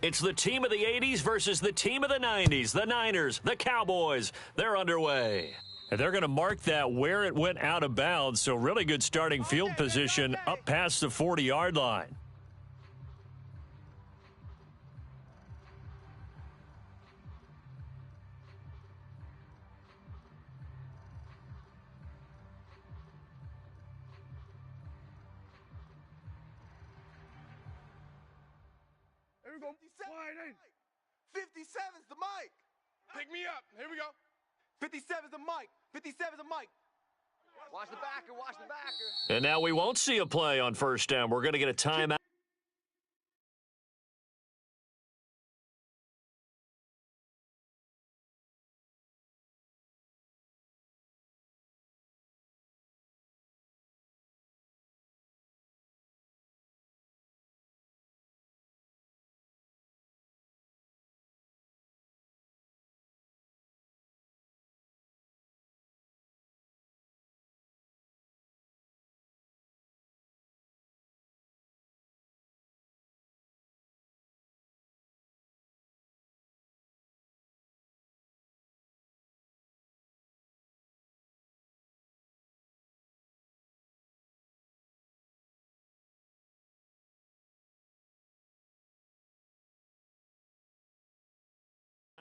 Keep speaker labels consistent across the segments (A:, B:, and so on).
A: It's the team of the 80s versus the team of the 90s. The Niners, the Cowboys, they're underway. And they're going to mark that where it went out of bounds, so really good starting field position up past the 40-yard line.
B: Here we go. 57's the mic. Pick me up. Here we go. 57's the mic. 57's the mic. Watch the backer. Watch the backer.
A: And now we won't see a play on first down. We're going to get a timeout.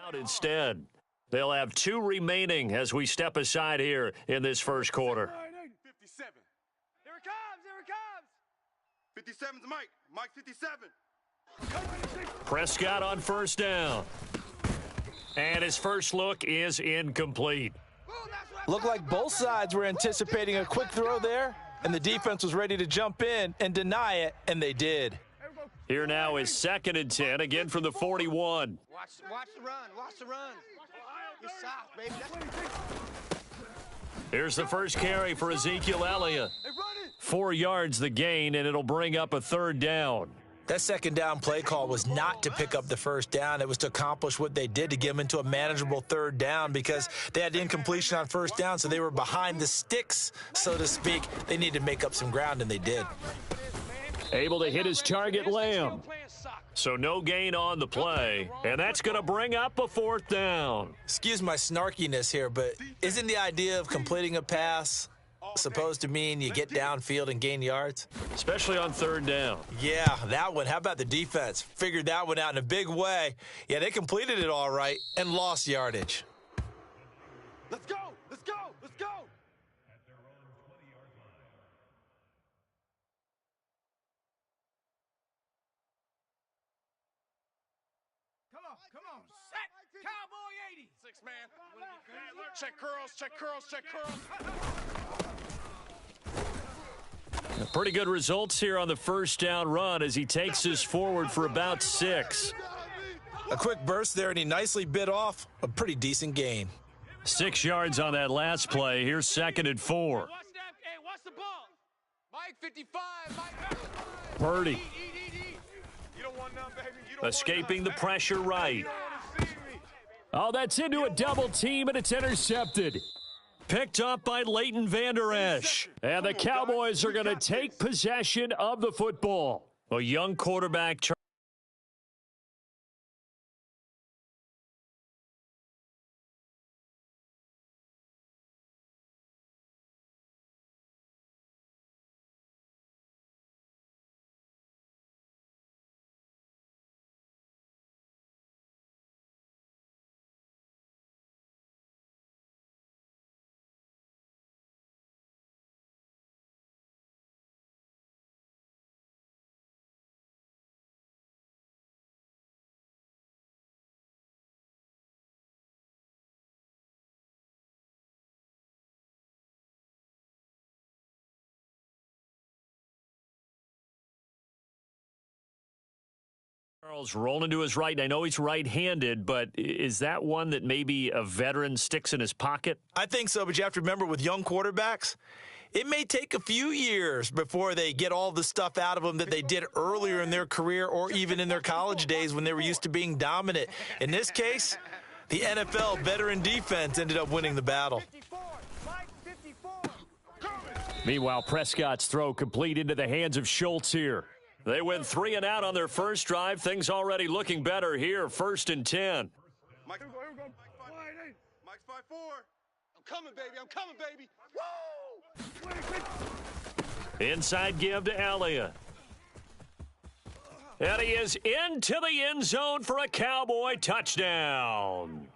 A: Out instead. They'll have 2 remaining as we step aside here in this first quarter.
B: 57. Here it comes. Here it comes. 57's Mike. Mike 57.
A: Prescott on first down. And his first look is incomplete.
C: Looked like both sides were anticipating a quick throw there, and the defense was ready to jump in and deny it, and they did.
A: Here now is 2nd and 10, again from the 41.
B: Watch the run. Watch the run. You're soft, baby.
A: Here's the first carry for Ezekiel Elliott. 4 yards the gain, and it'll bring up a 3rd down.
C: That 2nd down play call was not to pick up the 1st down. It was to accomplish what they did, to get them into a manageable 3rd down, because they had incompletion on 1st down, so they were behind the sticks, so to speak. They needed to make up some ground, and they did.
A: Able to hit his target, Lamb. So no gain on the play, and that's going to bring up a 4th down.
C: Excuse my snarkiness here, but isn't the idea of completing a pass supposed to mean you get downfield and gain yards?
A: Especially on 3rd down.
C: Yeah, that one. How about the defense? Figured that one out in a big way. Yeah, they completed it all right and lost yardage.
B: Let's go. Let's go. Let's go. Come on. Set. Cowboy 80. 6 man. Check curls. Check curls. Check curls.
A: Pretty good results here on the first down run as he takes us forward for about 6.
C: A quick burst there, and he nicely bit off a pretty decent gain.
A: 6 yards on that last play. Here's 2nd and 4.
B: Watch the ball. Mike 55. Mike.
A: Purdy.
B: You don't want none, baby. You don't
A: Escaping the pressure right.
B: want none.
A: Oh, that's into a double team, and it's intercepted. Picked up by Leighton Vander Esch. And the Cowboys are going to take possession of the football. A young quarterback. Charles rolling to his right. I know he's right-handed, but is that one that maybe a veteran sticks in his pocket?
C: I think so, but you have to remember with young quarterbacks, it may take a few years before they get all the stuff out of them that they did earlier in their career or even in their college days when they were used to being dominant. In this case, the NFL veteran defense ended up winning the battle.
A: Meanwhile, Prescott's throw complete into the hands of Schultz here. They went 3 and out on their first drive. Things already looking better here. 1st and 10.
B: Mike, here we go. Mike's 5-4. I'm coming, baby. I'm coming, baby. Woo!
A: Inside give to Elliott. And he is into the end zone for a Cowboy touchdown.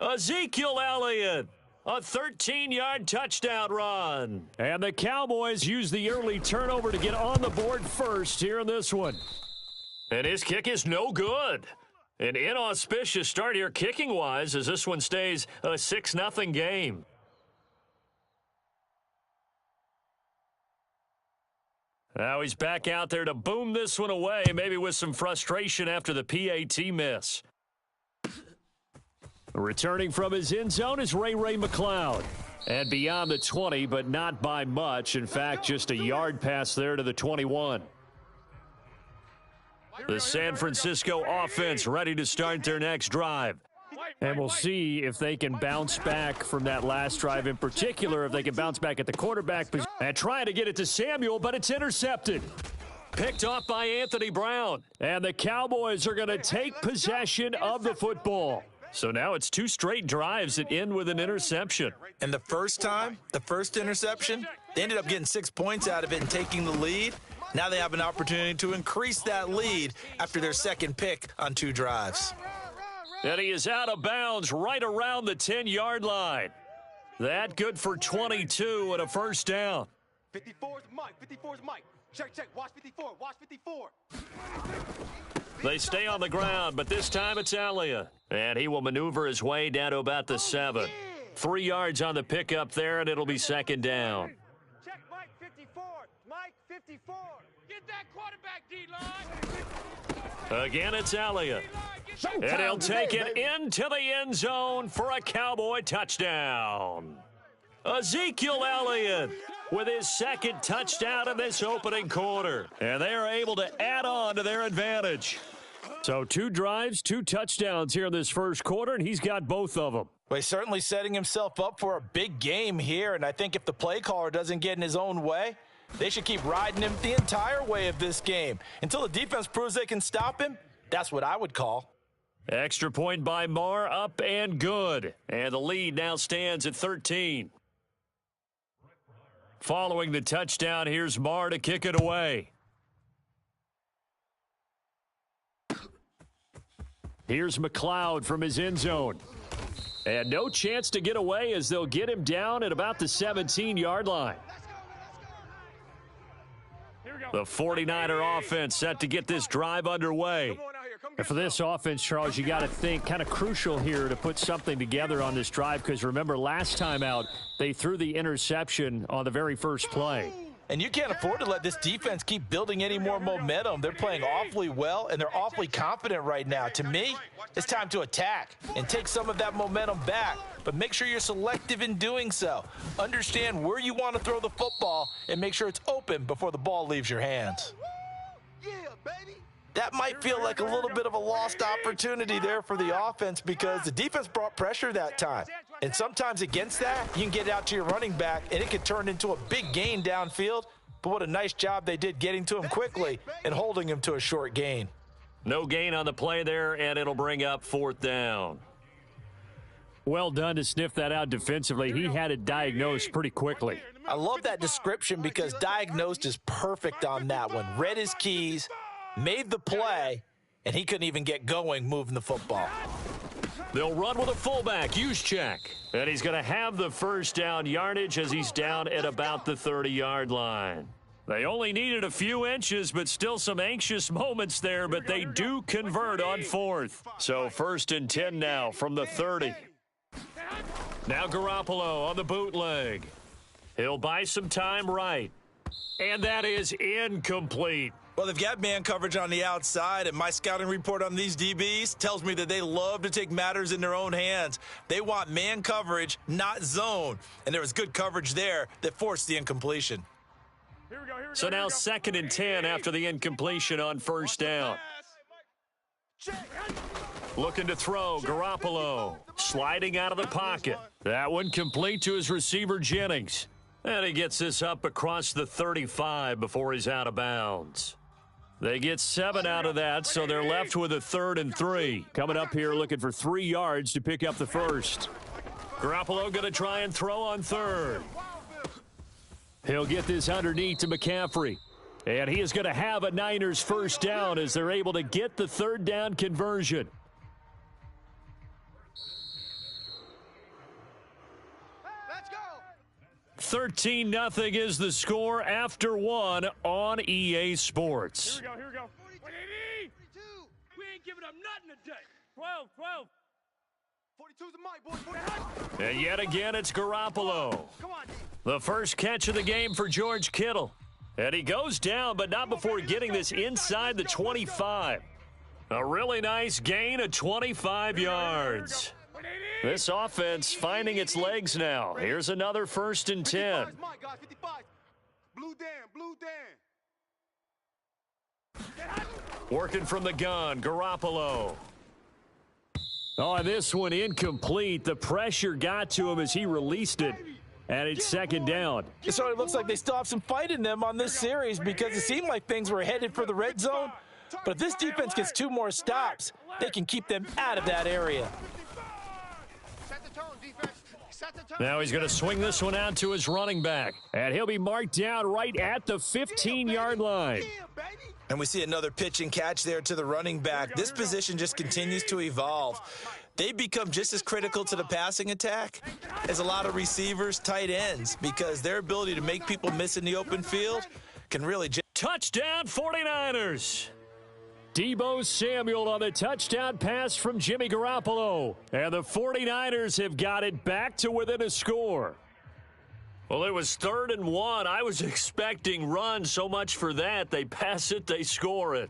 A: Ezekiel Elliott, a 13-yard touchdown run. And the Cowboys use the early turnover to get on the board first here in this one. And his kick is no good. An inauspicious start here kicking-wise as this one stays a 6-0 game. Now he's back out there to boom this one away, maybe with some frustration after the PAT miss. Returning from his end zone is Ray McCloud. And beyond the 20, but not by much. In fact, just a yard pass there to the 21. The San Francisco offense ready to start their next drive. And we'll see if they can bounce back from that last drive in particular, if they can bounce back at the quarterback position. And trying to get it to Samuel, but it's intercepted. Picked off by Anthony Brown. And the Cowboys are going to take possession of the football. So now it's 2 straight drives that end with an interception.
C: And the first time, the first interception, they ended up getting 6 points out of it and taking the lead. Now they have an opportunity to increase that lead after their second pick on 2 drives.
A: And he is out of bounds right around the 10-yard line. That good for 22 and a first down.
B: 54's Mike. 54's Mike. Check. Watch 54. Watch 54.
A: They stay on the ground, but this time it's Elliott. And he will maneuver his way down to about the 7. 3 yards on the pickup there, and it'll be second down.
B: Check Mike 54. Mike 54. Get that quarterback, D-line.
A: Again, it's Elliott. And he'll take it into the end zone for a Cowboy touchdown. Ezekiel Elliott with his second touchdown in this opening quarter. And they are able to add on to their advantage. So 2 drives, 2 touchdowns here in this first quarter, and he's got both of them.
C: Well, he's certainly setting himself up for a big game here, and I think if the play caller doesn't get in his own way, they should keep riding him the entire way of this game. Until the defense proves they can stop him, that's what I would call.
A: Extra point by Marr, up and good. And the lead now stands at 13. Following the touchdown, here's Marr to kick it away. Here's McCloud from his end zone. And no chance to get away as they'll get him down at about the 17-yard line. The 49er offense set to get this drive underway. And for this offense, Charles, you got to think kind of crucial here to put something together on this drive because remember last time out, they threw the interception on the very first play.
C: And you can't afford to let this defense keep building any more momentum. They're playing awfully well, and they're awfully confident right now. To me, it's time to attack and take some of that momentum back, but make sure you're selective in doing so. Understand where you want to throw the football and make sure it's open before the ball leaves your hands.
B: Yeah, baby.
C: That might feel like a little bit of a lost opportunity there for the offense because the defense brought pressure that time. And sometimes against that, you can get out to your running back, and it could turn into a big gain downfield. But what a nice job they did getting to him quickly and holding him to a short gain.
A: No gain on the play there, and it'll bring up 4th down. Well done to sniff that out defensively. He had it diagnosed pretty quickly.
C: I love that description because diagnosed is perfect on that one. Read his keys, made the play, and he couldn't even get going moving the football.
A: They'll run with a fullback, Juszczyk. And he's going to have the first down yardage as he's down at about the 30-yard line. They only needed a few inches, but still some anxious moments there, but they do convert on 4th. So 1st and 10 now from the 30. Now Garoppolo on the bootleg. He'll buy some time right. And that is incomplete.
C: Well, they've got man coverage on the outside, and my scouting report on these DBs tells me that they love to take matters in their own hands. They want man coverage, not zone. And there was good coverage there that forced the incompletion.
A: So now 2nd and 10 after the incompletion on 1st down. Looking to throw, Garoppolo sliding out of the pocket. That one complete to his receiver, Jennings. And he gets this up across the 35 before he's out of bounds. They get 7 out of that, so they're left with a 3rd and 3. Coming up here looking for 3 yards to pick up the first. Garoppolo going to try and throw on 3rd. He'll get this underneath to McCaffrey. And he is going to have a Niners first down as they're able to get the 3rd down conversion.
B: Let's go.
A: 13-0 is the score after 1 on EA Sports.
B: Here we go. 42. We ain't giving up nothing today. 12. 42's the mic, boy.
A: And yet again, it's Garoppolo.
B: Come on, D.
A: The first catch of the game for George Kittle. And he goes down, but not before getting this inside the 25. A really nice gain of 25 yards. This offense finding its legs now. Here's another 1st and 10.
B: 55's Mike, guys. 55. Blue Dan.
A: Working from the gun, Garoppolo. Oh, and this one incomplete. The pressure got to him as he released it. And it's 2nd down.
C: It sort of looks like they still have some fight in them on this series because it seemed like things were headed for the red zone. But if this defense gets 2 more stops, they can keep them out of that area.
B: Set the tone, defense. Set the tone.
A: Now he's going to swing this one out to his running back. And he'll be marked down right at the 15-yard line.
C: And we see another pitch and catch there to the running back. This position just continues to evolve. They become just as critical to the passing attack as a lot of receivers, tight ends, because their ability to make people miss in the open field can really
A: Touchdown 49ers. Deebo Samuel on the touchdown pass from Jimmy Garoppolo. And the 49ers have got it back to within a score. Well, it was 3rd and 1. I was expecting run, so much for that. They pass it, they score it.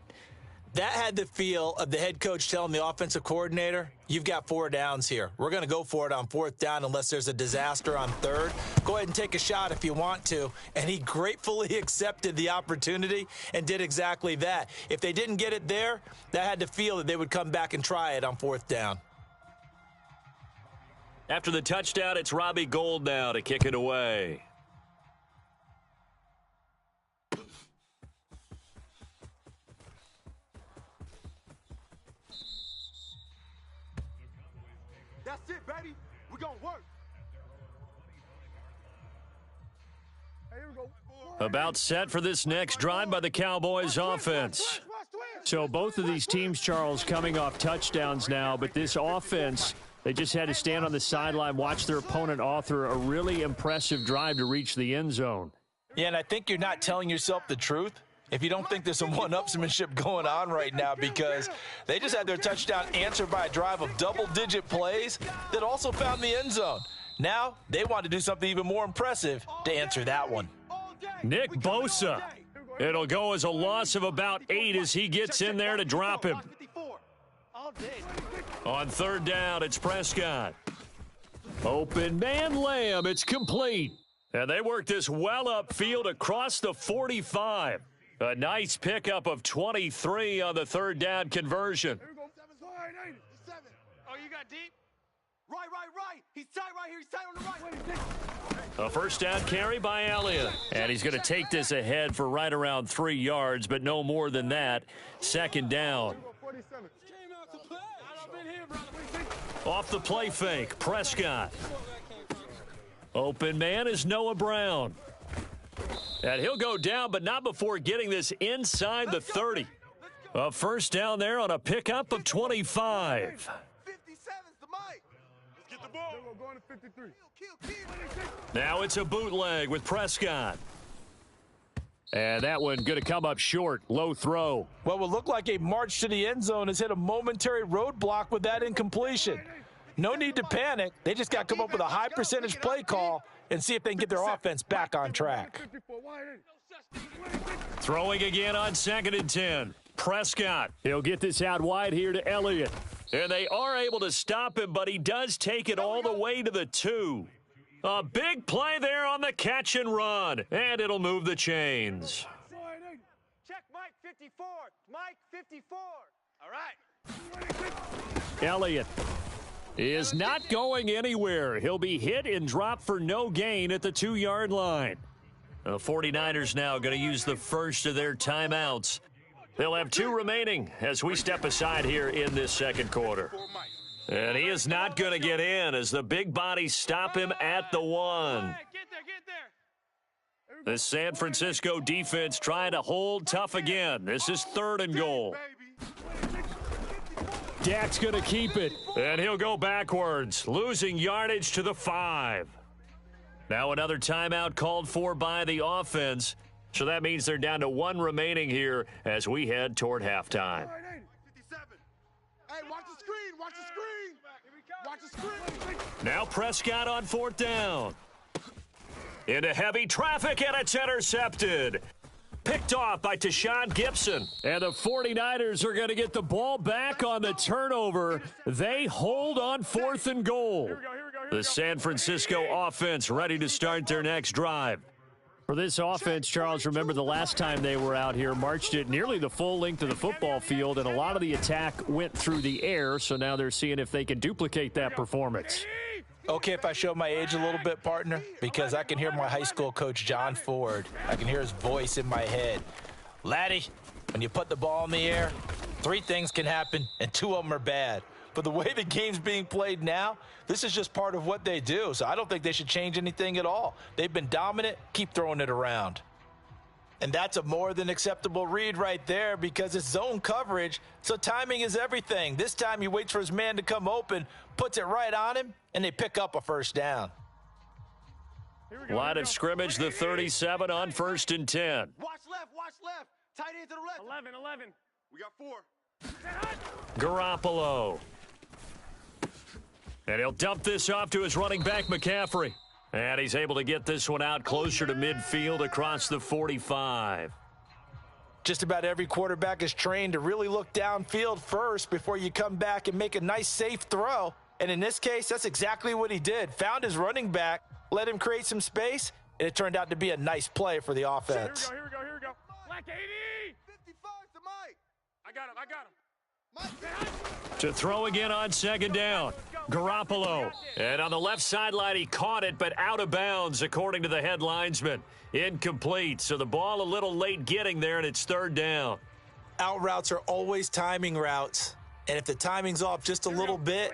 C: That had the feel of the head coach telling the offensive coordinator, you've got 4 downs here. We're going to go for it on 4th down unless there's a disaster on 3rd. Go ahead and take a shot if you want to. And he gratefully accepted the opportunity and did exactly that. If they didn't get it there, that had the feel that they would come back and try it on 4th down.
A: After the touchdown, it's Robbie Gould now to kick it away.
B: That's it, baby. We're going to work. Here we go.
A: About set for this next drive by the Cowboys offense.
D: So both of these teams, Charles, coming off touchdowns now, but this offense, they just had to stand on the sideline, watch their opponent author a really impressive drive to reach the end zone.
C: Yeah, and I think you're not telling yourself the truth if you don't think there's some one-upsmanship going on right now, because they just had their touchdown answered by a drive of double-digit plays that also found the end zone. Now they want to do something even more impressive to answer that one.
A: Nick Bosa. It'll go as a loss of about 8 as he gets in there to drop him. On 3rd down, it's Prescott. Open man Lamb. It's complete. And they work this well upfield across the 45. A nice pickup of 23 on the 3rd down conversion.
B: Oh, you got deep? Right. He's tight right here. He's tight on the right.
A: A first down carry by Elliott. And he's going to take this ahead for right around 3 yards, but no more than that. 2nd down. Off the play fake, Prescott. Open man is Noah Brown. And he'll go down, but not before getting this inside the 30. A first down there on a pickup of 25.
B: 57's the mic. Let's get the ball. We're going to 53.
A: Now it's a bootleg with Prescott. And that one going to come up short. Low throw.
C: What will look like a march to the end zone has hit a momentary roadblock with that incompletion. No need to panic. They just got to come up with a high percentage play call and see if they can get their offense back on track.
A: Throwing again on 2nd and 10. Prescott. He'll get this out wide here to Elliott. And they are able to stop him, but he does take it all the way to the 2. A big play there on the catch and run. And it'll move the chains.
B: Check Mike 54. Mike 54. All right.
A: Elliott is not going anywhere. He'll be hit and dropped for no gain at the 2-yard line. The 49ers now going to use the first of their timeouts They'll have 2 remaining as we step aside here in this second quarter. And he is not going to get in as the big bodies stop him at the 1. The San Francisco defense trying to hold tough again. This is 3rd and goal.
D: Dak's going to keep it.
A: And he'll go backwards, losing yardage to the 5. Now another timeout called for by the offense. So that means they're down to 1 remaining here as we head toward halftime.
B: Hey, watch the screen, watch the screen. Watch the screen.
A: Now Prescott on 4th down. Into heavy traffic, and it's intercepted. Picked off by Tashawn Gibson.
D: And the 49ers are going to get the ball back on the turnover. They hold on 4th and goal.
A: The San Francisco offense ready to start their next drive.
D: For this offense, Charles, remember the last time they were out here, marched it nearly the full length of the football field, and a lot of the attack went through the air, so now they're seeing if they can duplicate that performance.
C: Okay, if I show my age a little bit, partner, because I can hear my high school coach, John Ford. I can hear his voice in my head. Laddie, when you put the ball in the air, 3 things can happen, and 2 of them are bad. But the way the game's being played now, this is just part of what they do. So I don't think they should change anything at all. They've been dominant. Keep throwing it around. And that's a more than acceptable read right there because it's zone coverage, so timing is everything. This time he waits for his man to come open, puts it right on him, and they pick up a 1st down.
A: Line of scrimmage, the 37 on 1st and 10.
B: Watch left. Tight end to the left. 11. We got 4.
A: Garoppolo. And he'll dump this off to his running back, McCaffrey. And he's able to get this one out closer to midfield across the 45.
C: Just about every quarterback is trained to really look downfield first before you come back and make a nice, safe throw. And in this case, that's exactly what he did. Found his running back, let him create some space, and it turned out to be a nice play for the offense.
B: Here we go. Black 80. 55 to Mike. I got him.
A: To throw again on 2nd down. Garoppolo. And on the left sideline, he caught it, but out of bounds, according to the head linesman. Incomplete. So the ball a little late getting there, and it's 3rd down.
C: Out routes are always timing routes. And if the timing's off just a little bit,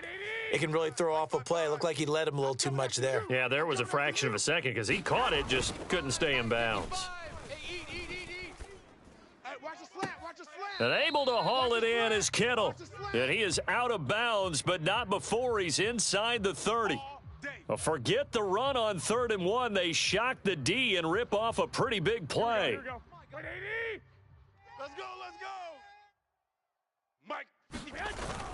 C: it can really throw off a play. It looked like he led him a little too much there.
A: Yeah, there was a fraction of a second because he caught it, just couldn't stay in bounds. And able to haul it in is Kittle. And he is out of bounds, but not before he's inside the 30. Well, forget the run on 3rd and 1. They shock the D and rip off a pretty big play.
B: Let's go. Mike.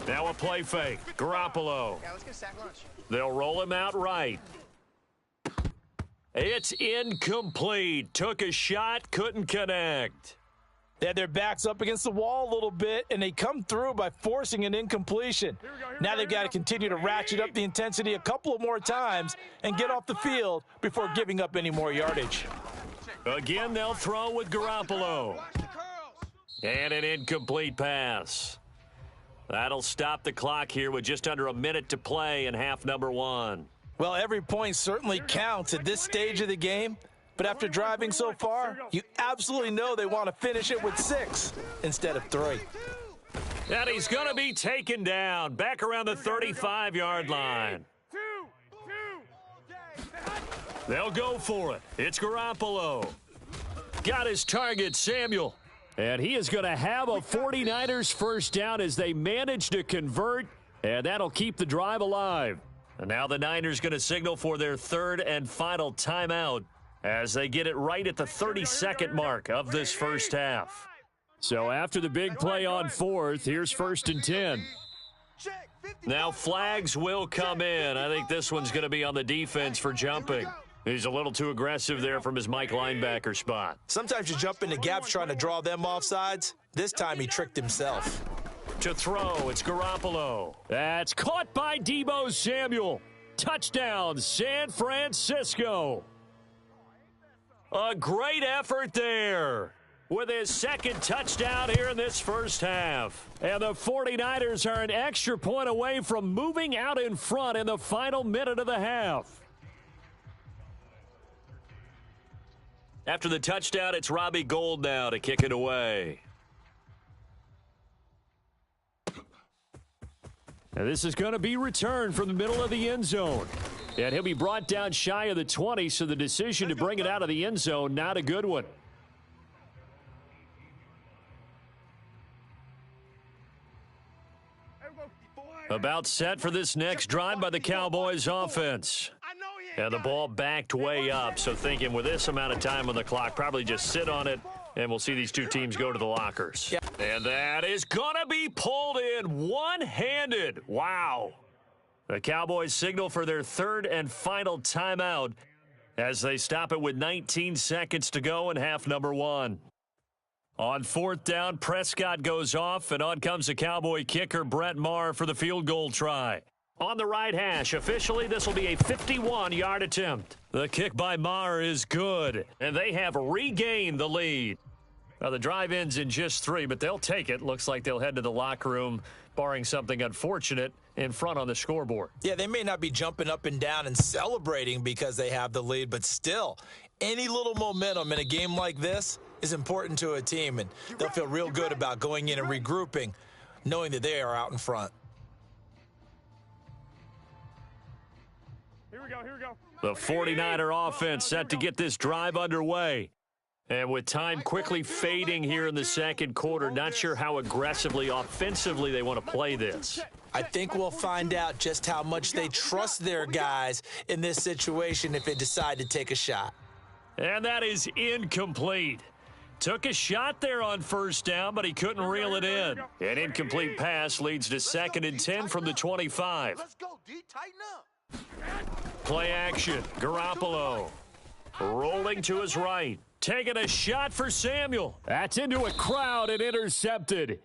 A: Now a play fake. Garoppolo.
B: Yeah, let's get a sack lunch.
A: They'll roll him out right. It's incomplete. Took a shot, couldn't connect.
C: They had their backs up against the wall a little bit, and they come through by forcing an incompletion. Now they've got to continue to ratchet up the intensity a couple of more times and get off the field before giving up any more yardage.
A: Again, they'll throw with Garoppolo. And an incomplete pass. That'll stop the clock here with just under a minute to play in half number 1.
C: Well, every point certainly counts at this stage of the game. But after driving so far, you absolutely know they want to finish it with 6 instead of 3.
A: And he's going to be taken down back around the 35-yard line. They'll go for it. It's Garoppolo. Got his target, Samuel.
D: And he is going to have a 49ers 1st down as they manage to convert, and that'll keep the drive alive.
A: And now the Niners going to signal for their 3rd and final timeout as they get it right at the 32nd mark of this first half.
D: So after the big play on 4th, here's 1st and 10.
A: Now flags will come in. I think this one's going to be on the defense for jumping. He's a little too aggressive there from his Mike linebacker spot.
C: Sometimes you jump into gaps trying to draw them off sides. This time he tricked himself.
A: To throw, it's Garoppolo.
D: That's caught by Deebo Samuel. Touchdown, San Francisco.
A: A great effort there with his 2nd touchdown here in this first half.
D: And the 49ers are an extra point away from moving out in front in the final minute of the half.
A: After the touchdown, it's Robbie Gould now to kick it away.
D: And this is going to be returned from the middle of the end zone. And he'll be brought down shy of the 20, so the decision to bring it out of the end zone, not a good one. About set for this next drive by the Cowboys offense. And the ball backed way up, so thinking with this amount of time on the clock, probably just sit on it, and we'll see these two teams go to the lockers.
C: Yeah.
A: And that is going to be pulled in one-handed. Wow. The Cowboys signal for their third and final timeout as they stop it with 19 seconds to go in half number one. On fourth down, Prescott goes off, and on comes the Cowboy kicker, Brett Maher, for the field goal try. On the right hash, officially, this will be a 51-yard attempt. The kick by Maher is good, and they have regained the lead. Now, the drive ends in just 3, but they'll take it. Looks like they'll head to the locker room, barring something unfortunate, in front on the scoreboard.
C: Yeah, they may not be jumping up and down and celebrating because they have the lead, but still, any little momentum in a game like this is important to a team, and they'll feel real good about going in and regrouping, knowing that they are out in front.
B: Here we go.
A: The 49er offense set to get this drive underway. And with time quickly fading here in the second quarter, not sure how aggressively, offensively they want to play this.
C: I think we'll find out just how much they trust their guys in this situation if they decide to take a shot.
A: And that is incomplete. Took a shot there on first down, but he couldn't reel it in. An incomplete pass leads to 2nd and 10 from the 25.
B: Let's go, D. Tighten up.
A: Play action. Garoppolo rolling to his right. Taking a shot for Samuel. That's into a crowd and intercepted.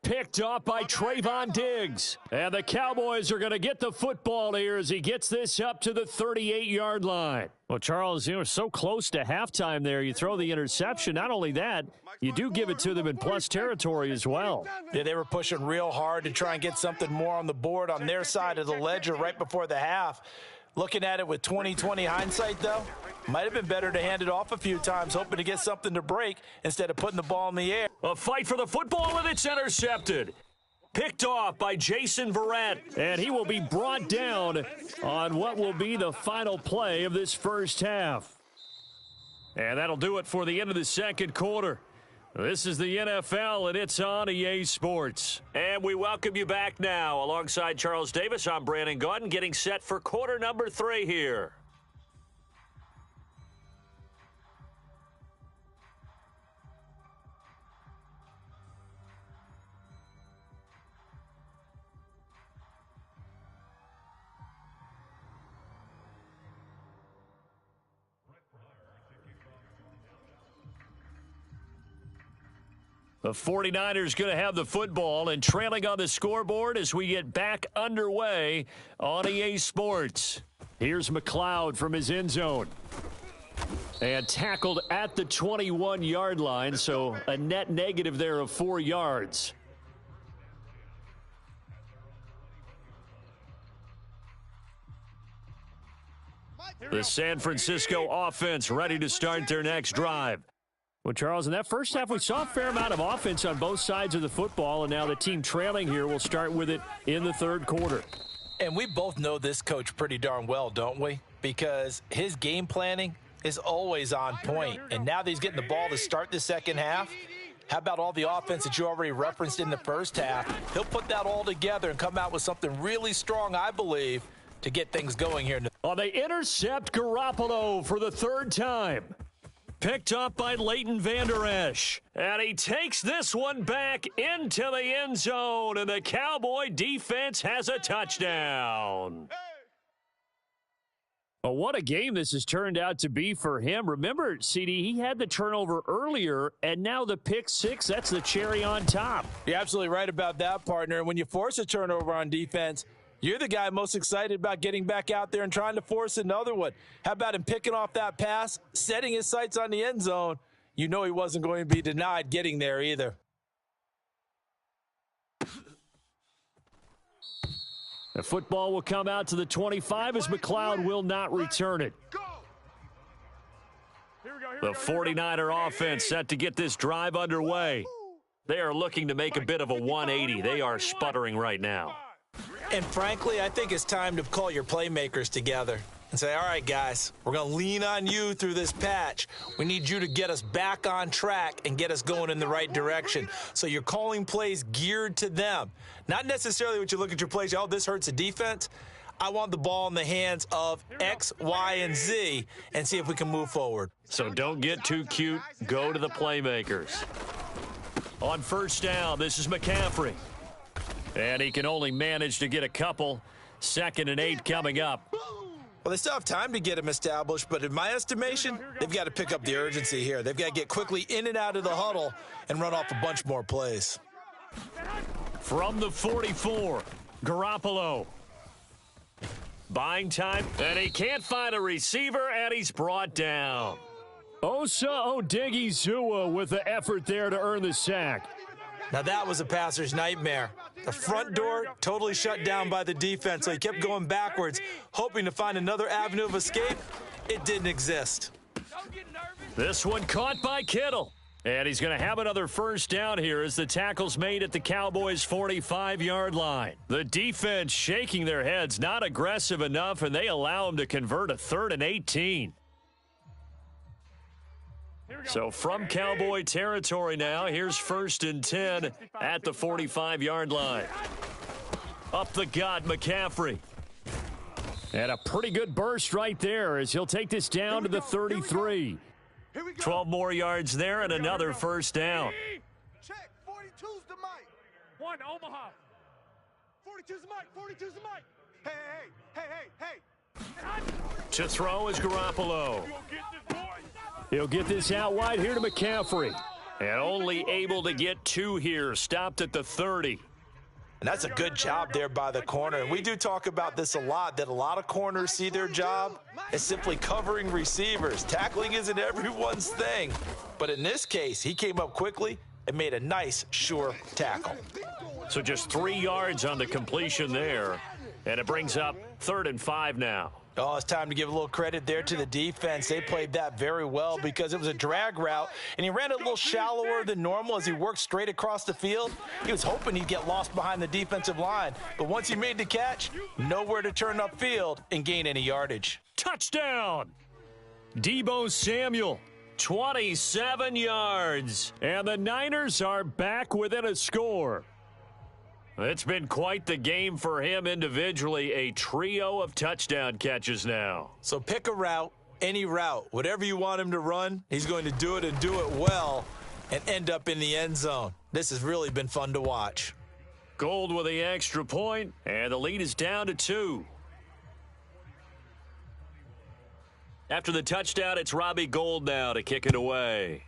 A: Picked off by Trayvon Diggs. And the Cowboys are going to get the football here as he gets this up to the 38-yard line. Well, Charles, you know, so close to halftime there. You throw the interception. Not only that, you do give it to them in plus territory as well.
C: Yeah, they were pushing real hard to try and get something more on the board on their side of the ledger right before the half. Looking at it with 20/20 hindsight, though, might have been better to hand it off a few times, hoping to get something to break instead of putting the ball in the air.
A: A fight for the football, and it's intercepted. Picked off by Jason Verrett. And he will be brought down on what will be the final play of this first half. And that'll do it for the end of the second quarter. This is the NFL, and it's on EA Sports. And we welcome you back now. Alongside Charles Davis, I'm Brandon Gaudin, getting set for quarter number 3 here. The 49ers going to have the football and trailing on the scoreboard as we get back underway on EA Sports. Here's McLeod from his end zone. And tackled at the 21-yard line, so a net negative there of 4 yards. The San Francisco offense ready to start their next drive. Well, Charles, in that first half, we saw a fair amount of offense on both sides of the football, and now the team trailing here will start with it in the third quarter.
C: And we both know this coach pretty darn well, don't we? Because his game planning is always on point. And now that he's getting the ball to start the second half, how about all the offense that you already referenced in the first half? He'll put that all together and come out with something really strong, I believe, to get things going here.
A: Oh, they intercept Garoppolo for the third time. Picked up by Leighton Vander Esch. And he takes this one back into the end zone, and the Cowboy defense has a touchdown. Well, what a game this has turned out to be for him. Remember, CD, he had the turnover earlier, and now the pick six, that's the cherry on top.
C: You're absolutely right about that, partner. And when you force a turnover on defense, you're the guy most excited about getting back out there and trying to force another one. How about him picking off that pass, setting his sights on the end zone? You know he wasn't going to be denied getting there either.
A: The football will come out to the 25 as McLeod will not return it. The 49er offense set to get this drive underway. They are looking to make a bit of a 180. They are sputtering right now.
C: And frankly, I think it's time to call your playmakers together and say, all right, guys, we're going to lean on you through this patch. We need you to get us back on track and get us going in the right direction. So you're calling plays geared to them. Not necessarily what you look at your plays, oh, this hurts the defense. I want the ball in the hands of X, Y, and Z and see if we can move forward.
A: So don't get too cute. Go to the playmakers. On first down, this is McCaffrey. And he can only manage to get a couple. 2nd and 8 coming up.
C: Well, they still have time to get him established, but in my estimation, they've got to pick up the urgency here. They've got to get quickly in and out of the huddle and run off a bunch more plays.
A: From the 44, Garoppolo. Buying time, and he can't find a receiver, and he's brought down. Osa Odighizuwa with the effort there to earn the sack.
C: Now that was a passer's nightmare. The front door totally shut down by the defense, so he kept going backwards, hoping to find another avenue of escape. It didn't exist.
A: This one caught by Kittle. And he's going to have another first down here as the tackle's made at the Cowboys' 45-yard line. The defense shaking their heads, not aggressive enough, and they allow him to convert a 3rd and 18. So from Cowboy territory now, here's 1st and 10 at the 45-yard line. Up the gut, McCaffrey. And a pretty good burst right there as he'll take this down to the 33. 12 more yards there and another first down.
B: Check. 42's the mic.
E: 1 Omaha.
B: 42's the mic. 42's the mic. Hey.
A: To throw is Garoppolo. He'll get this out wide here to McCaffrey. And only able to get 2 here. Stopped at the 30.
C: And that's a good job there by the corner. And we do talk about this a lot, that a lot of corners see their job as simply covering receivers. Tackling isn't everyone's thing. But in this case, he came up quickly and made a nice, sure tackle.
A: So just 3 yards on the completion there. And it brings up 3rd and 5 now.
C: Oh, it's time to give a little credit there to the defense. They played that very well because it was a drag route, and he ran a little shallower than normal as he worked straight across the field. He was hoping he'd get lost behind the defensive line, but once he made the catch, nowhere to turn upfield and gain any yardage.
A: Touchdown! Deebo Samuel, 27 yards, and the Niners are back within a score. It's been quite the game for him individually, a trio of touchdown catches now.
C: So pick a route, any route, whatever you want him to run, he's going to do it and do it well and end up in the end zone. This has really been fun to watch.
A: Gold with the extra point, and the lead is down to 2. After the touchdown, it's Robbie Gould now to kick it away.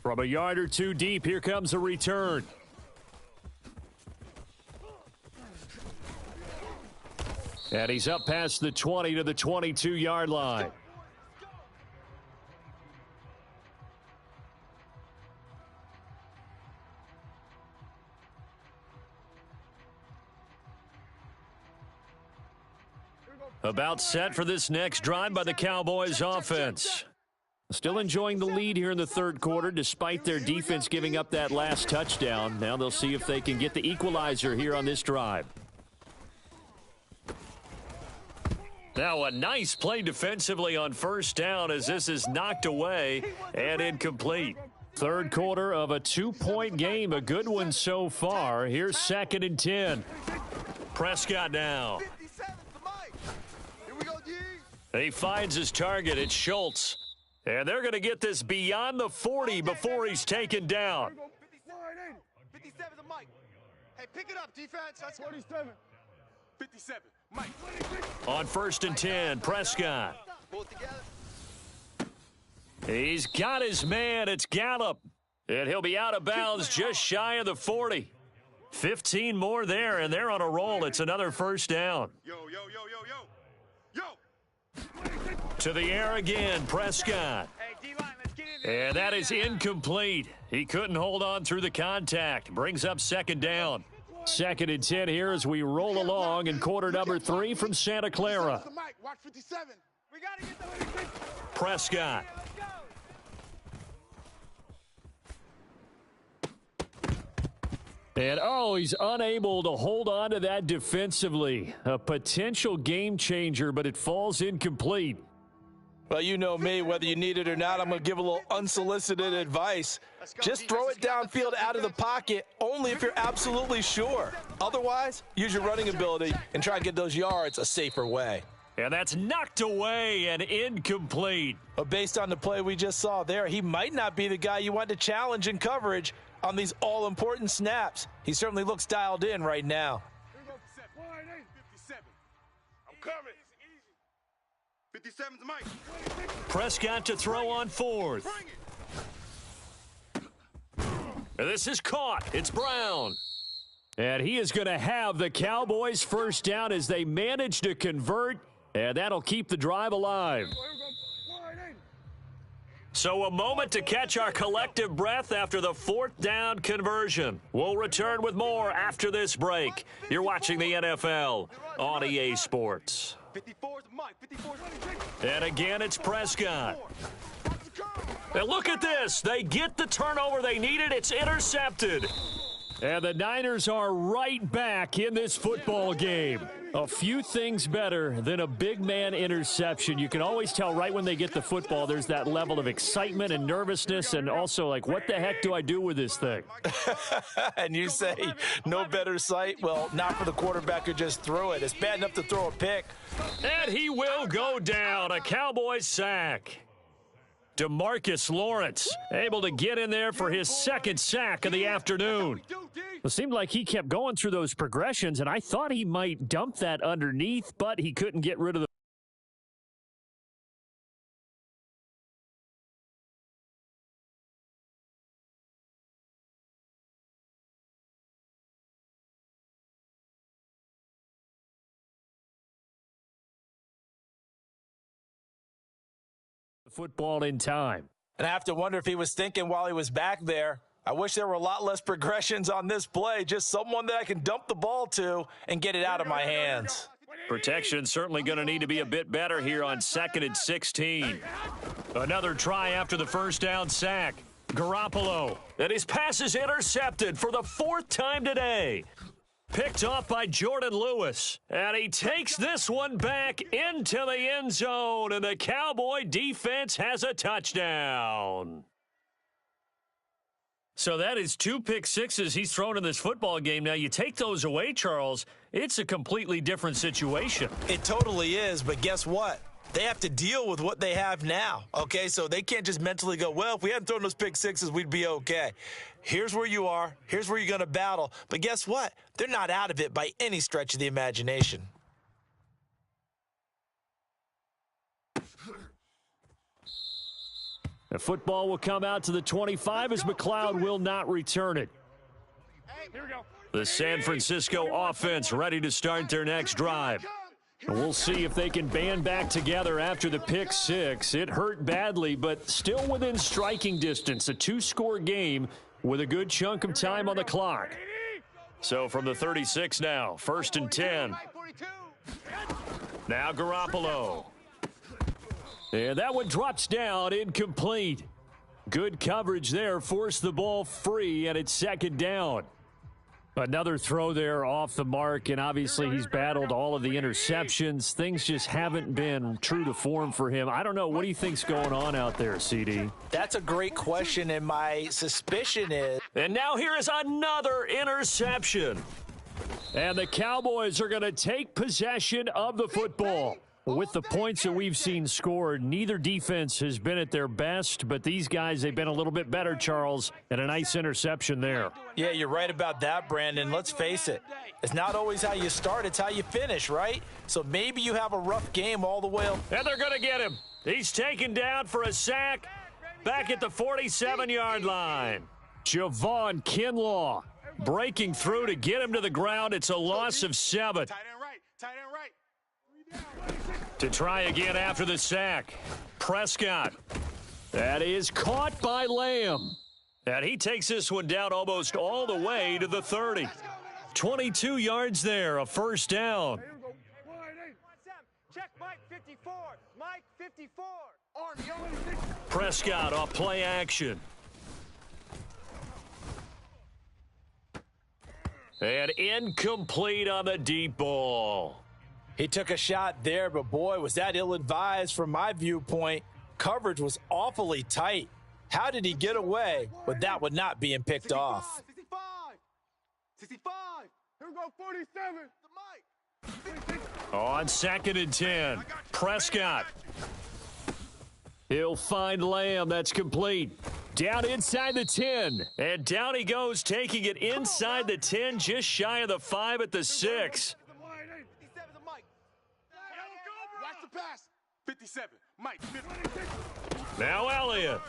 A: From a yard or 2 deep, here comes a return. And he's up past the 20 to the 22-yard line. About set for this next drive by the Cowboys offense. Still enjoying the lead here in the 3rd quarter despite their defense giving up that last touchdown. Now they'll see if they can get the equalizer here on this drive. Now a nice play defensively on first down as this is knocked away and incomplete. 3rd quarter of a 2-point game, a good one so far. Here's 2nd and 10. Prescott now.
B: 57's the mic. Here we go, G.
A: He finds his target. It's Schultz. And they're going to get this beyond the 40 before he's taken down.
B: 57's the mic. Hey, pick it up, defense. That's 47. 57. Mike.
A: On 1st and 10, Prescott.
B: Pull it together.
A: He's got his man. It's Gallup. And he'll be out of bounds just shy of the 40. 15 more there, and they're on a roll. It's another first down.
B: Yo.
A: To the air again, Prescott.
B: Hey, D-line, let's get in there.
A: And that is incomplete. He couldn't hold on through the contact. Brings up 2nd down. 2nd and 10 here as we roll along in quarter number 3 from Santa Clara.
B: Watch 57. We got to get the
A: Prescott. And, he's unable to hold on to that defensively. A potential game changer, but it falls incomplete.
C: Well, you know me, whether you need it or not, I'm going to give a little unsolicited advice. Just throw it downfield out of the pocket, only if you're absolutely sure. Otherwise, use your running ability and try to get those yards a safer way.
A: And that's knocked away and incomplete.
C: But based on the play we just saw there, he might not be the guy you want to challenge in coverage on these all-important snaps. He certainly looks dialed in right now.
B: 57. I'm coming. 57's Mike.
A: Prescott to throw on fourth. And this is caught. It's Brown. And he is going to have the Cowboys first down as they manage to convert, and that'll keep the drive alive. So a moment to catch our collective breath after the fourth down conversion. We'll return with more after this break. You're watching the NFL on EA Sports.
B: 54's Mike. 54's
A: And again, it's Prescott. And look at this. They get the turnover they needed. It's intercepted. And the Niners are right back in this football game. A few things better than a big man interception. You can always tell right when they get the football, there's that level of excitement and nervousness, and also like, what the heck do I do with this thing?
C: And you say, no better sight? Well, not for the quarterback who just threw it. It's bad enough to throw a pick.
A: And he will go down. A Cowboys sack. DeMarcus Lawrence able to get in there for his second sack of the afternoon. It seemed like he kept going through those progressions, and I thought he might dump that underneath, but he couldn't get rid of the football in time.
C: And I have to wonder if he was thinking while he was back there, I wish there were a lot less progressions on this play, just someone that I can dump the ball to and get it out of my hands.
A: Protection certainly going to need to be a bit better here on 2nd and 16. Another try after the first down sack. Garoppolo. And his pass is intercepted for the fourth time today. Picked off by Jordan Lewis. And he takes this one back into the end zone. And the Cowboy defense has a touchdown. So that is 2 pick sixes he's thrown in this football game. Now, you take those away, Charles, it's a completely different situation.
C: It totally is, but guess what? They have to deal with what they have now, okay? So they can't just mentally go, well, if we hadn't thrown those pick sixes, we'd be okay. Here's where you are. Here's where you're going to battle. But guess what? They're not out of it by any stretch of the imagination.
A: The football will come out to the 25 as McLeod will not return it. The San Francisco offense ready to start their next drive. And we'll see if they can band back together after the pick six. It hurt badly, but still within striking distance. A 2-score game with a good chunk of time on the clock. So from the 36 now, 1st and 10. Now Garoppolo. And that one drops down, incomplete. Good coverage there, forced the ball free, and it's 2nd down. Another throw there off the mark, and obviously he's battled all of the interceptions. Things just haven't been true to form for him. I don't know. What do you think's going on out there, CD?
C: That's a great question, and my suspicion is...
A: And now here is another interception. And the Cowboys are going to take possession of the football. With the points that we've seen scored, neither defense has been at their best, but these guys, they've been a little bit better, Charles, and a nice interception there.
C: Yeah, you're right about that, Brandon. Let's face it. It's not always how you start, it's how you finish, right? So maybe you have a rough game all the way up.
A: And they're going to get him. He's taken down for a sack back at the 47-yard line. Javon Kinlaw breaking through to get him to the ground. It's a loss of 7.
B: Tight end right. Tight end right.
A: To try again after the sack. Prescott. That is caught by Lamb. And he takes this one down almost all the way to the 30. 22 yards there, a first down.
B: Check Mike 54. Mike 54.
A: Prescott off play action. And incomplete on the deep ball.
C: He took a shot there, but boy, was that ill-advised from my viewpoint. Coverage was awfully tight. How did he get away with that one not being picked off?
B: 65. Here we go, 47. The mic.
A: On 2nd and 10, Prescott. He'll find Lamb. That's complete. Down inside the 10. And down he goes, taking it inside the 10, just shy of the 5 at the 6.
B: 57 the mic. Watch the pass. 57. Mike. 56.
A: Now Elliott.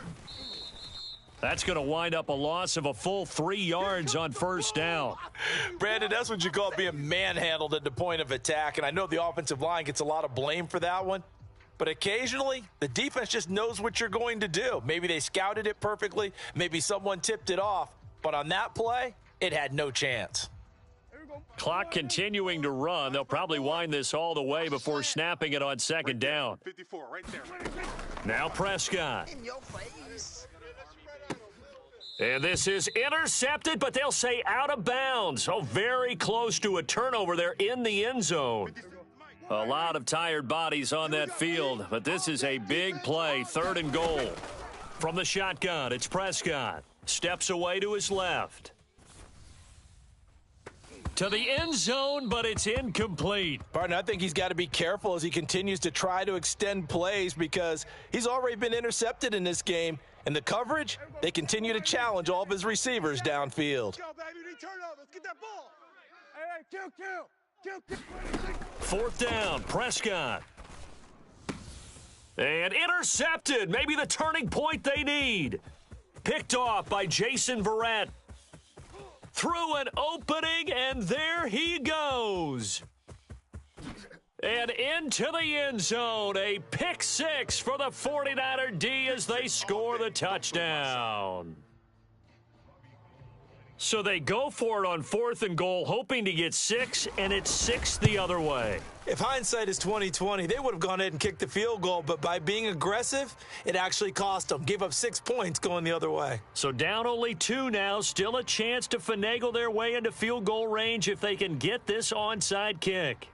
A: That's going to wind up a loss of a full 3 yards on first down.
C: Brandon, that's what you call being manhandled at the point of attack, and I know the offensive line gets a lot of blame for that one, but occasionally the defense just knows what you're going to do. Maybe they scouted it perfectly, maybe someone tipped it off, but on that play, it had no chance.
A: Clock continuing to run. They'll probably wind this all the way before snapping it on 2nd down.
B: 54, right there.
A: Now Prescott.
B: In your face.
A: And this is intercepted, but they'll say out of bounds. Oh, very close to a turnover there in the end zone. A lot of tired bodies on that field, but this is a big play, 3rd and goal. From the shotgun, it's Prescott. Steps away to his left. To the end zone, but it's incomplete.
C: Partner, I think he's got to be careful as he continues to try to extend plays because he's already been intercepted in this game. And the coverage, they continue to challenge all of his receivers downfield.
B: Go, baby. Return over. Let's get that ball. Hey, kill.
A: 4th down, Prescott. And intercepted. Maybe the turning point they need. Picked off by Jason Verrett. Through an opening, and there he goes. And into the end zone, a pick 6 for the 49er D as they score the touchdown. So they go for it on 4th and goal, hoping to get 6, and it's 6 the other way.
C: If hindsight is 20/20, they would have gone ahead and kicked the field goal, but by being aggressive, it actually cost them. Gave up 6 points going the other way.
A: So down only 2 now, still a chance to finagle their way into field goal range if they can get this onside kick.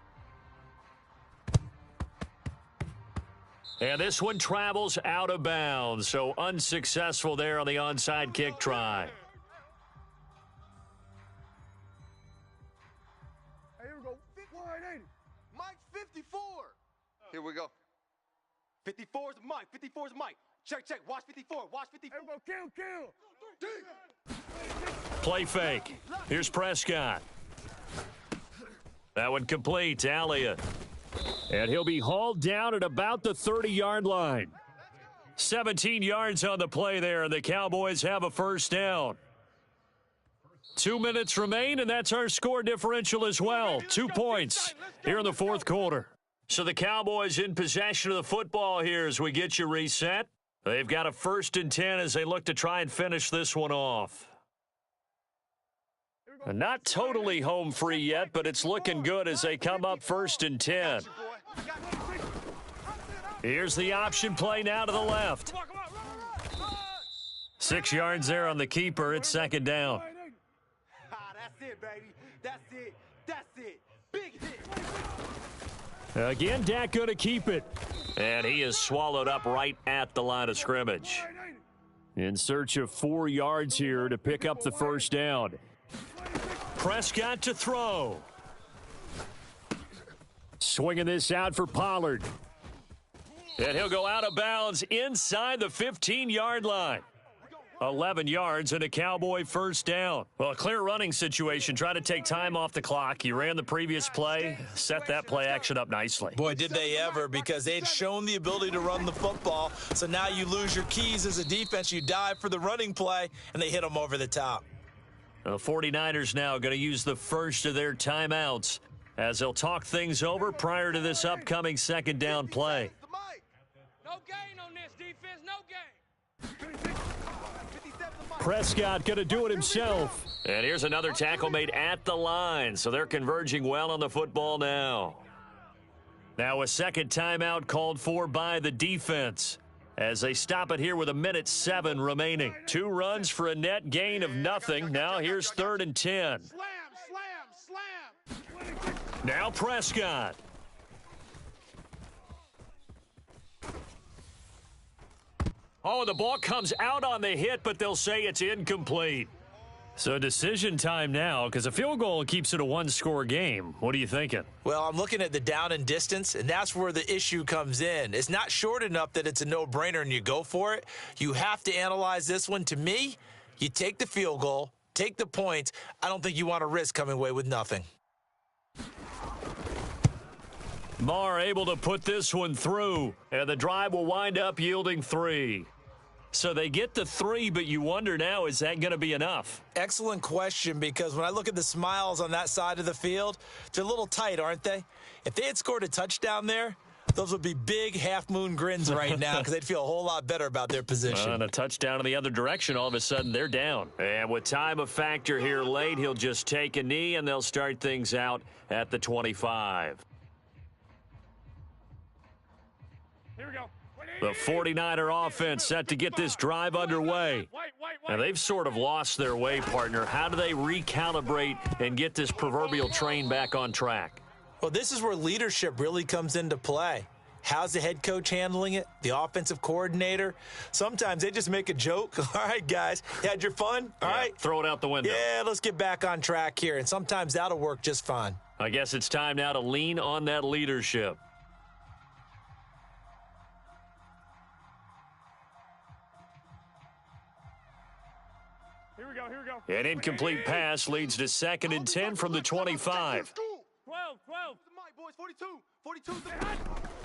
A: And this one travels out of bounds, so unsuccessful there on the onside kick try.
B: Hey, here we go. 180. Mike 54. Here we go. 54 is Mike. 54 is Mike. Check. Watch 54. Watch 54. Here we go. Kill.
A: Play fake. Here's Prescott. That one complete. Elliott. And he'll be hauled down at about the 30-yard line. 17 yards on the play there, and the Cowboys have a first down. 2 minutes remain, and that's our score differential as well. 2 points here in the 4th quarter. So the Cowboys in possession of the football here as we get you reset. They've got a 1st and 10 as they look to try and finish this one off. Not totally home free yet, but it's looking good as they come up 1st and 10. Here's the option play now to the left. 6 yards there on the keeper. It's 2nd down.
B: That's it, baby. That's it. Big hit.
A: Again, Dak going to keep it. And he is swallowed up right at the line of scrimmage. In search of 4 yards here to pick up the first down. Prescott to throw. Swinging this out for Pollard. And he'll go out of bounds inside the 15-yard line. 11 yards and a Cowboy first down. Well, a clear running situation. Try to take time off the clock. You ran the previous play, set that play action up nicely.
C: Boy, did they ever, because they'd shown the ability to run the football. So now you lose your keys as a defense. You dive for the running play, and they hit them over the top.
A: The 49ers now going to use the first of their timeouts as they'll talk things over prior to this upcoming 2nd down play.
E: No gain on this defense, no gain.
A: Prescott going to do it himself. And here's another tackle made at the line, so they're converging well on the football now. Now a second timeout called for by the defense as they stop it here with 1:07 remaining. 2 runs for a net gain of nothing. Now here's 3rd and 10.
B: Slam.
A: Now Prescott. Oh, the ball comes out on the hit, but they'll say it's incomplete. So decision time now, because a field goal keeps it a one-score game. What are you thinking?
C: Well, I'm looking at the down and distance, and that's where the issue comes in. It's not short enough that it's a no-brainer and you go for it. You have to analyze this one. To me, you take the field goal, take the points. I don't think you want to risk coming away with nothing.
A: Marr able to put this one through, and the drive will wind up yielding 3. So they get the 3, but you wonder now, is that going to be enough?
C: Excellent question, because when I look at the smiles on that side of the field, they're a little tight, aren't they? If they had scored a touchdown there, those would be big half-moon grins right now because they'd feel a whole lot better about their position.
A: And a touchdown in the other direction, all of a sudden they're down. And with time a factor here late, he'll just take a knee, and they'll start things out at the 25.
E: Here we go.
A: The 49er offense set to get this drive underway. Now, they've sort of lost their way, partner. How do they recalibrate and get this proverbial train back on track?
C: Well, this is where leadership really comes into play. How's the head coach handling it? The offensive coordinator? Sometimes they just make a joke. All right, guys, you had your fun? All right.
A: Throw it out the window.
C: Yeah, let's get back on track here. And sometimes that'll work just fine.
A: I guess it's time now to lean on that leadership.
E: Here we go.
A: An incomplete pass leads to 2nd and 10 from the 25.
E: 12.
B: 42.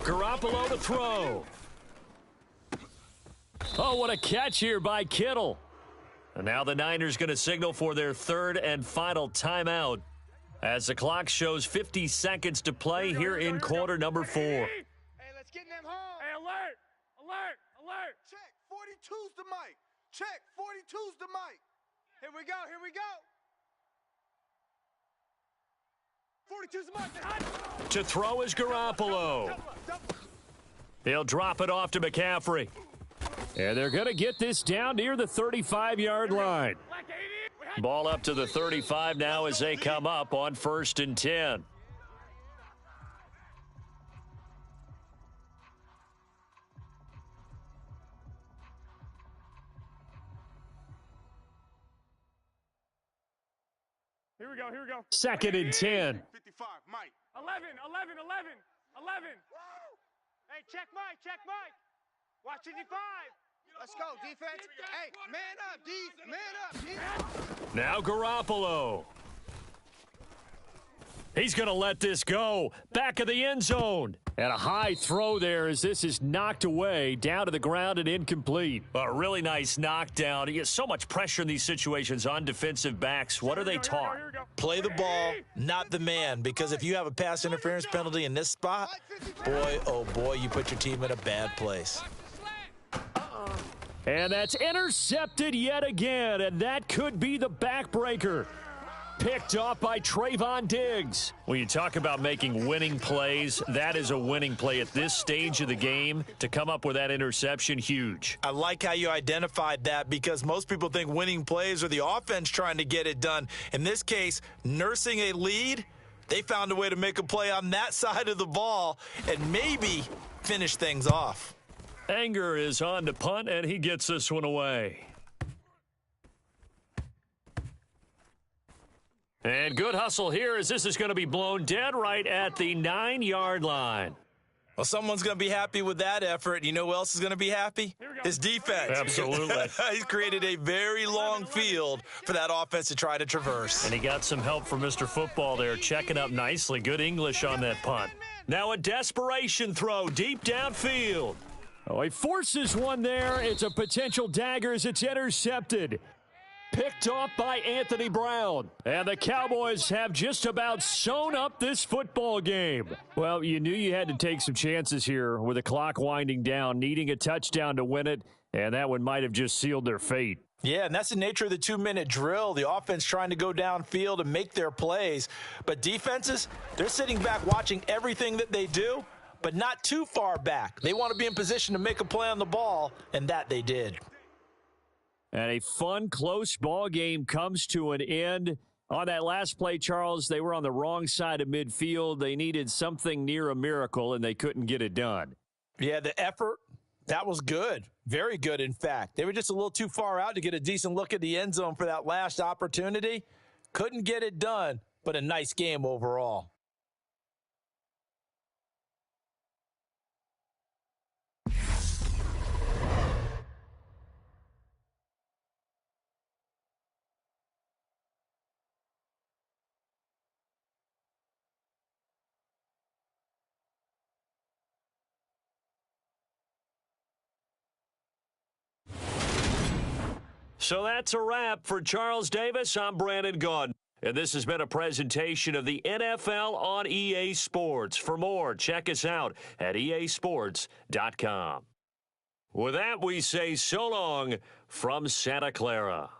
A: Garoppolo to throw. Oh, what a catch here by Kittle. And now the Niners going to signal for their 3rd and final timeout as the clock shows 50 seconds to play here in quarter number 4.
E: Hey, let's get them home. Hey, alert.
B: Check. 42's the mic. Check. 42's the mic. Here we go. 42's the mic.
A: To throw is Garoppolo. He'll drop it off to McCaffrey. And they're going to get this down near the 35-yard line. Ball up to the 35 now as they come up on 1st and 10.
E: Here we go.
A: 2nd and 10.
B: 55, Mike.
E: 11. Hey, check Mike. Watch 55. Let's go, defense. Hey, man up,
A: Now Garoppolo. He's going to let this go. Back of the end zone. And a high throw there as this is knocked away, down to the ground and incomplete. A really nice knockdown. You get so much pressure in these situations on defensive backs. What are they taught?
C: Play the ball, not the man, because if you have a pass interference penalty in this spot, boy, oh boy, you put your team in a bad place.
A: And that's intercepted yet again, and that could be the backbreaker. Picked off by Trayvon Diggs. When you talk about making winning plays, that is a winning play at this stage of the game. To come up with that interception, huge.
C: I like how you identified that because most people think winning plays are the offense trying to get it done. In this case, nursing a lead, they found a way to make a play on that side of the ball and maybe finish things off.
A: Anger is on to punt, and he gets this one away. And good hustle here as this is going to be blown dead right at the 9-yard line.
C: Well, someone's going to be happy with that effort. You know who else is going to be happy? His defense.
A: Absolutely.
C: He's created a very long field for that offense to try to traverse.
A: And he got some help from Mr. Football there, checking up nicely. Good English on that punt. Now a desperation throw deep downfield. Oh, he forces one there. It's a potential dagger as it's intercepted. Picked off by Anthony Brown. And the Cowboys have just about sewn up this football game. Well, you knew you had to take some chances here with the clock winding down, needing a touchdown to win it, and that one might have just sealed their fate.
C: Yeah, and that's the nature of the 2-minute drill. The offense trying to go downfield and make their plays. But defenses, they're sitting back watching everything that they do, but not too far back. They want to be in position to make a play on the ball, and that they did.
A: And a fun, close ball game comes to an end. On that last play, Charles, they were on the wrong side of midfield. They needed something near a miracle, and they couldn't get it done.
C: Yeah, the effort, that was good. Very good, in fact. They were just a little too far out to get a decent look at the end zone for that last opportunity. Couldn't get it done, but a nice game overall.
A: So that's a wrap for Charles Davis. I'm Brandon Gaudin. And this has been a presentation of the NFL on EA Sports. For more, check us out at easports.com. With that, we say so long from Santa Clara.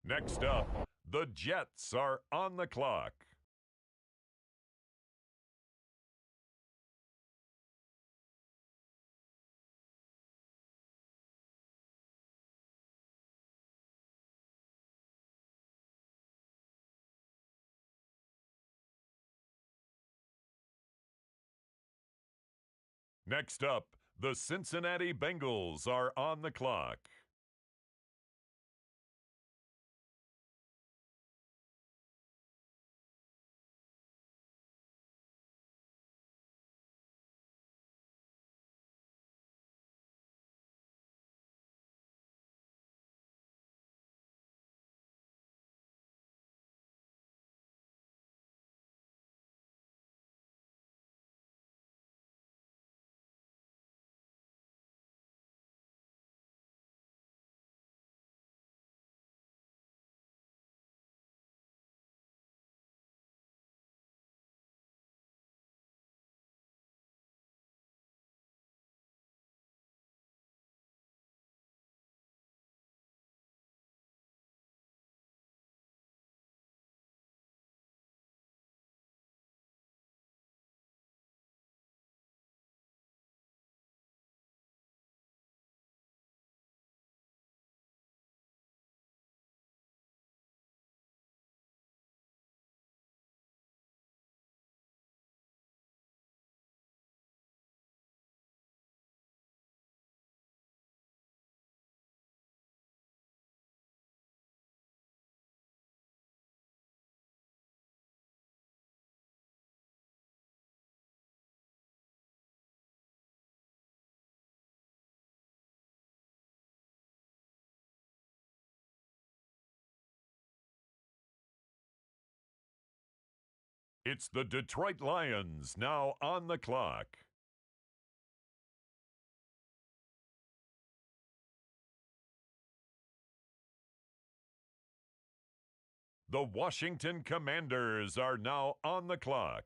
F: Next up, the Jets are on the clock. Next up, the Cincinnati Bengals are on the clock. It's the Detroit Lions now on the clock. The Washington Commanders are now on the clock.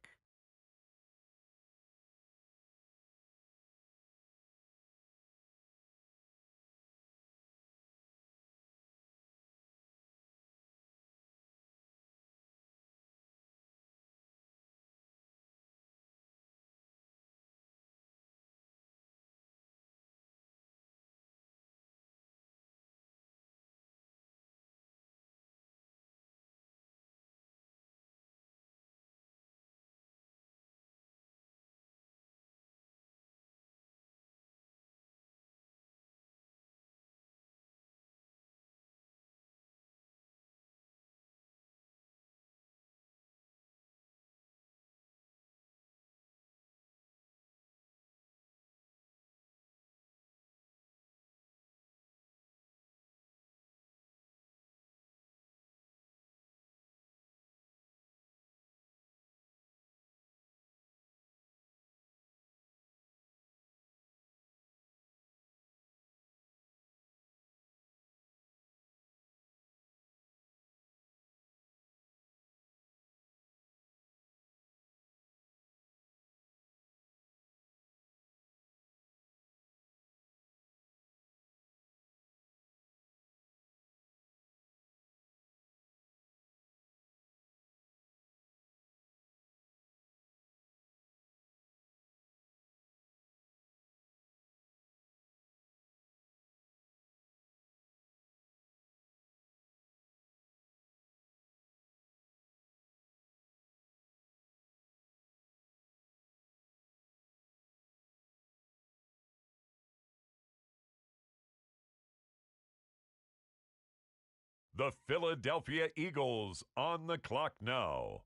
F: The Philadelphia Eagles on the clock now.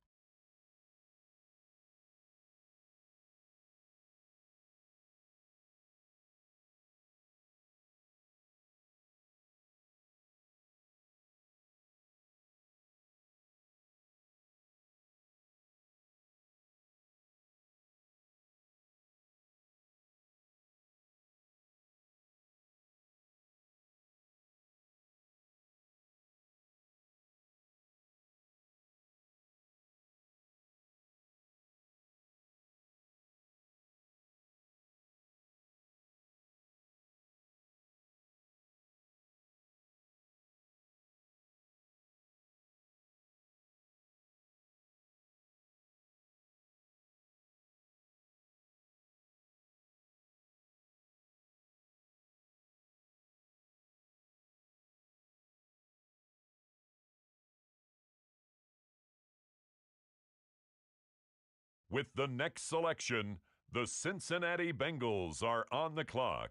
F: With the next selection, the Cincinnati Bengals are on the clock.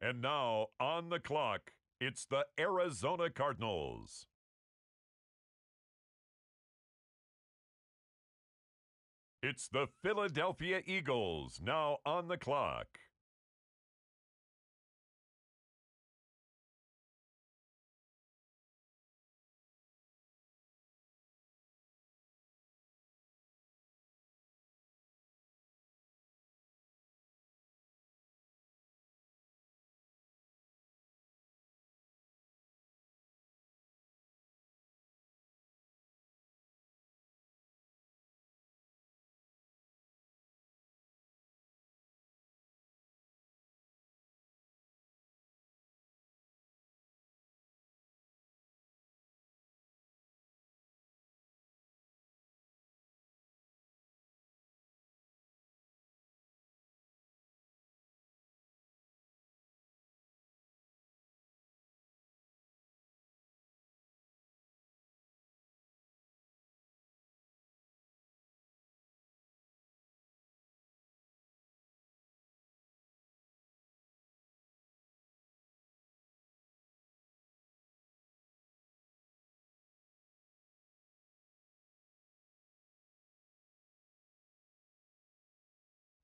F: And now, on the clock, it's the Arizona Cardinals. It's the Philadelphia Eagles, now on the clock.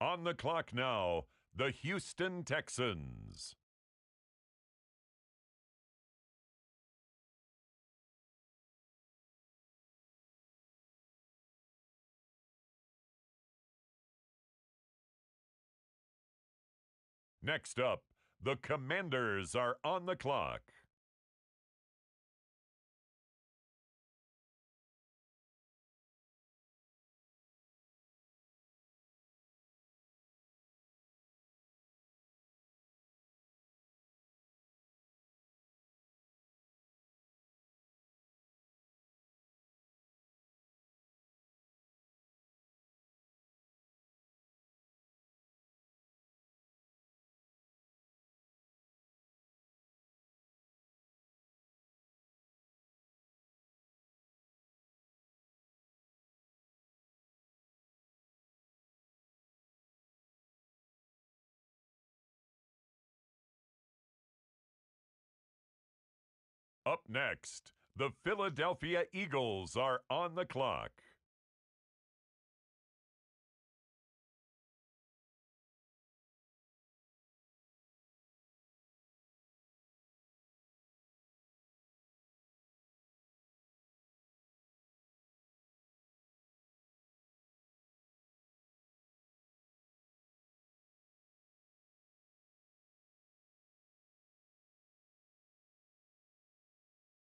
F: On the clock now, the Houston Texans. Next up, the Commanders are on the clock. Up next, the Philadelphia Eagles are on the clock.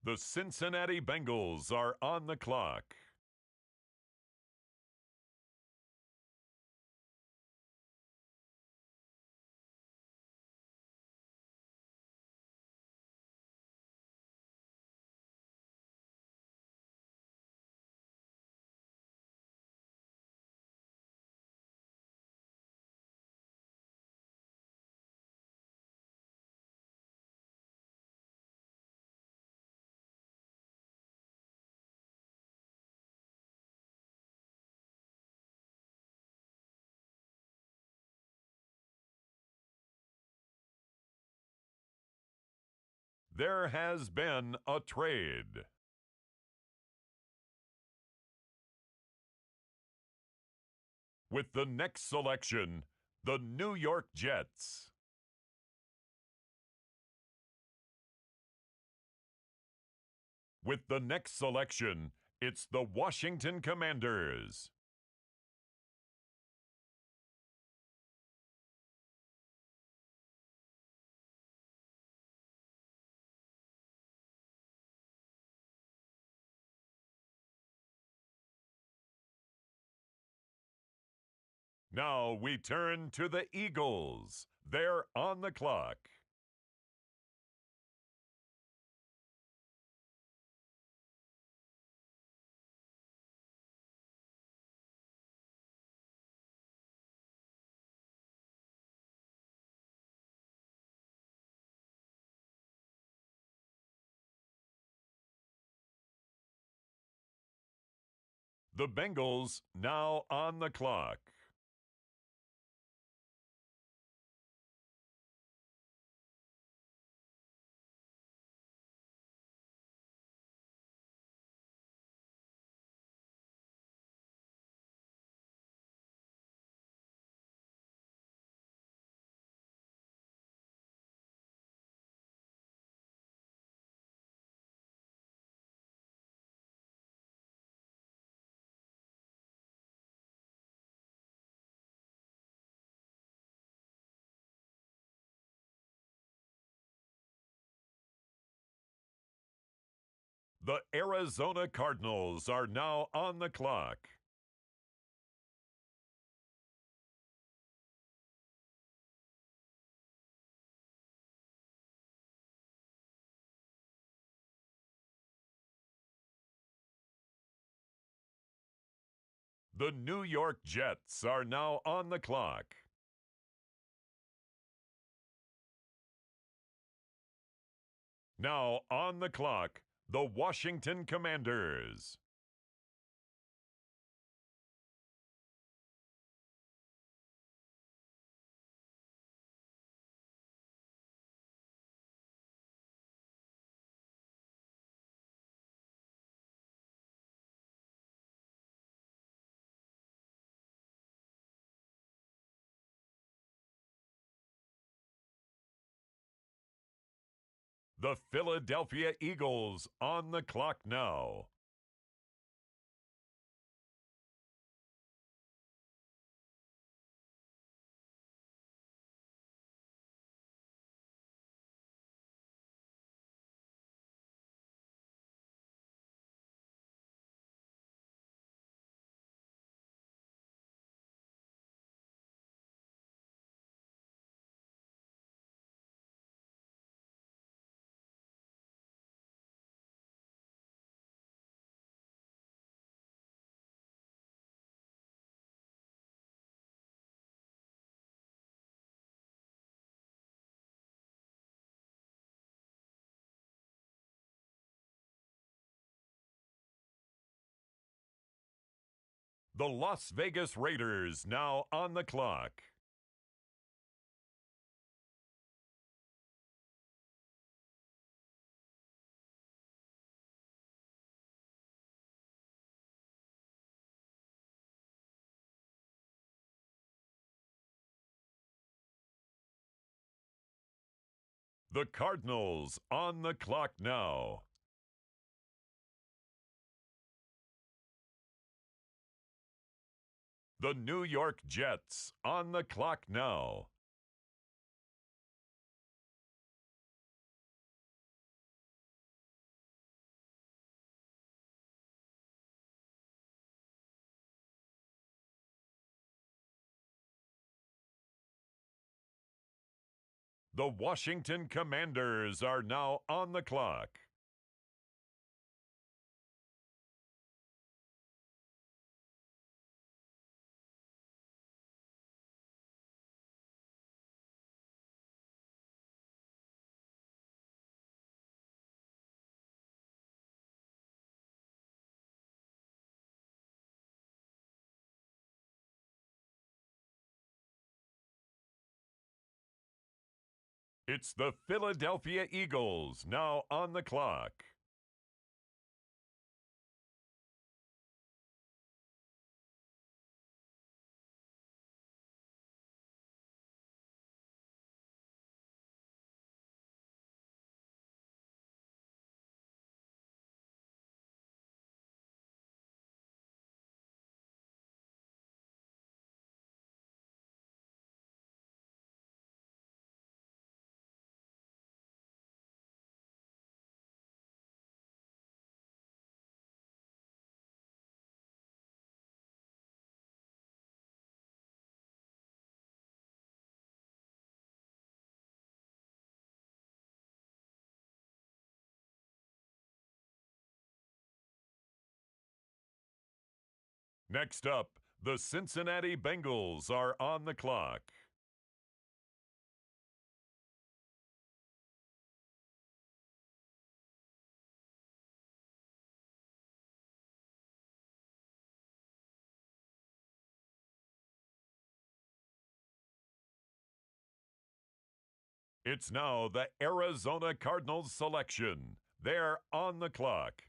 F: The Cincinnati Bengals are on the clock. There has been a trade. With the next selection, the New York Jets. With the next selection, it's the Washington Commanders. Now we turn to the Eagles. They're on the clock. The Bengals now on the clock. The Arizona Cardinals are now on the clock. The New York Jets are now on the clock. Now on the clock, the Washington Commanders. The Philadelphia Eagles on the clock now. The Las Vegas Raiders now on the clock. The Cardinals on the clock now. The New York Jets on the clock now. The Washington Commanders are now on the clock. It's the Philadelphia Eagles now on the clock. Next up, the Cincinnati Bengals are on the clock. It's now the Arizona Cardinals selection. They're on the clock.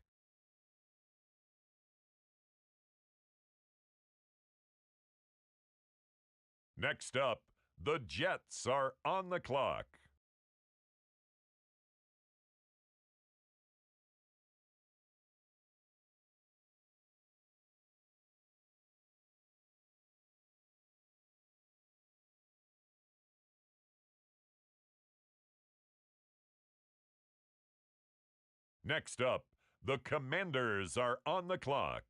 F: Next up, the Jets are on the clock. Next up, the Commanders are on the clock.